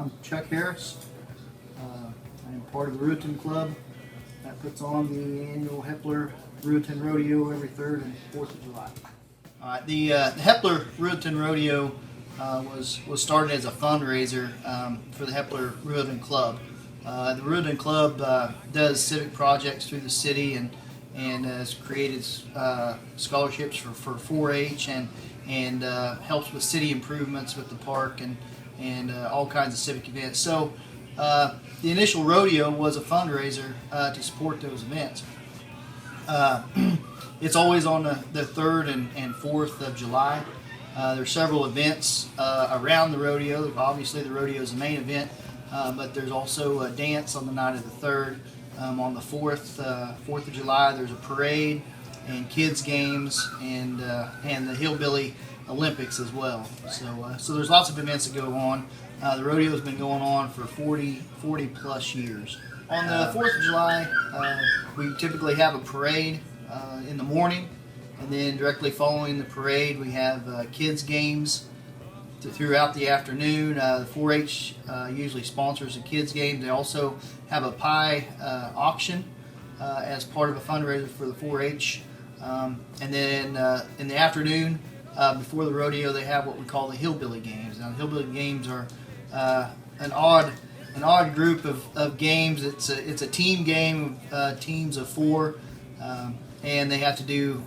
I'm Chuck Harris. I am part of the Ruritan Club that puts on the annual Hepler Ruritan Rodeo every 3rd and 4th of July. The Hepler Ruritan Rodeo was started as a fundraiser for the Hepler Ruritan Club. The Ruritan Club does civic projects through the city and has created scholarships for 4-H and helps with city improvements with the park and all kinds of civic events. So the initial rodeo was a fundraiser to support those events. It's always on the 3rd and 4th of July. There's several events around the rodeo. Obviously the rodeo is the main event, but there's also a dance on the night of the 3rd. On the 4th of July, there's a parade and kids games and the Hillbilly Olympics as well. So there's lots of events that go on. The rodeo has been going on for 40 plus years. On the 4th of July, we typically have a parade in the morning, and then directly following the parade, we have kids games throughout the afternoon. The 4-H usually sponsors the kids games. They also have a pie auction as part of a fundraiser for the 4-H. And then in the afternoon, before the rodeo, they have what we call the Hillbilly Games. Now, the Hillbilly Games are an odd group of games. It's a team game, teams of 4, and they have to do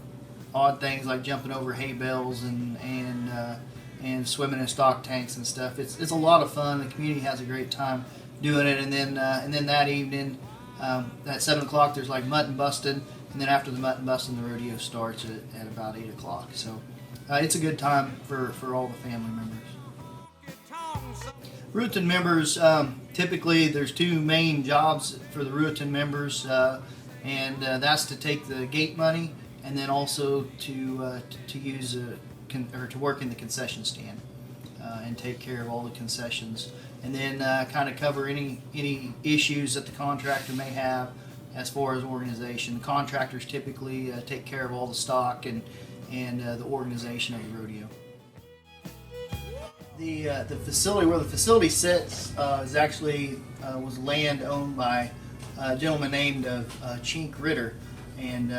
odd things like jumping over hay bales and swimming in stock tanks and stuff. It's a lot of fun. The community has a great time doing it. And then that evening, at 7 o'clock, there's like mutton busting, and then after the mutton busting, the rodeo starts at about 8 o'clock. So it's a good time for all the family members. Ruritan members, typically there's 2 main jobs for the Ruritan members, and that's to take the gate money and then also to use or to work in the concession stand and take care of all the concessions, and then kind of cover any issues that the contractor may have as far as organization. The contractors typically take care of all the stock and the organization of the rodeo. The facility where the facility sits is actually was land owned by a gentleman named Chink Ritter, and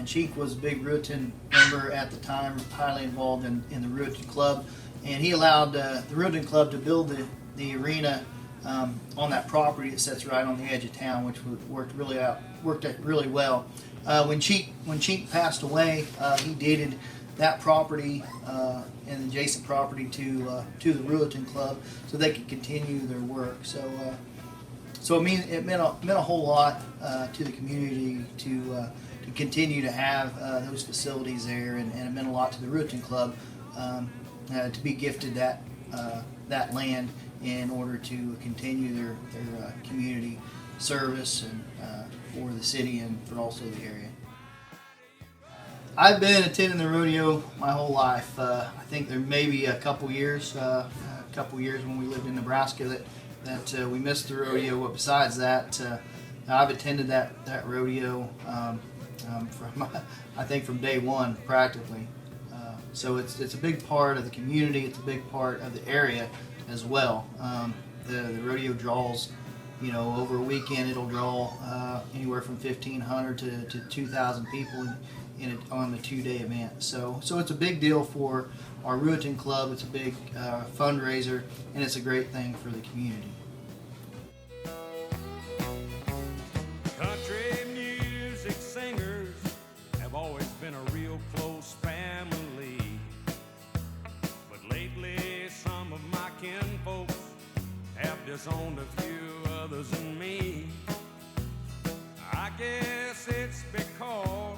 Chink was a big Ruritan member at the time, highly involved in the Ruritan Club, and he allowed the Ruritan Club to build the arena on that property that sits right on the edge of town, which worked really well. When Chink passed away, he deeded that property and adjacent property to the Ruritan Club so they could continue their work. So it meant a whole lot to the community to continue to have those facilities there, and it meant a lot to the Ruritan Club to be gifted that land in order to continue their community service and for the city and for also the area. I've been attending the rodeo my whole life. I think there may be a couple years when we lived in Nebraska that we missed the rodeo. But besides that, I've attended that rodeo from day one practically. So it's a big part of the community. It's a big part of the area as well. The rodeo draws, over a weekend it'll draw anywhere from 1,500 to 2,000 people on the 2-day event. So it's a big deal for our Ruritan Club. It's a big fundraiser, and it's a great thing for the community. Country music singers have always been a real close family, but lately some of my kinfolks have disowned a few others than me. I guess it's because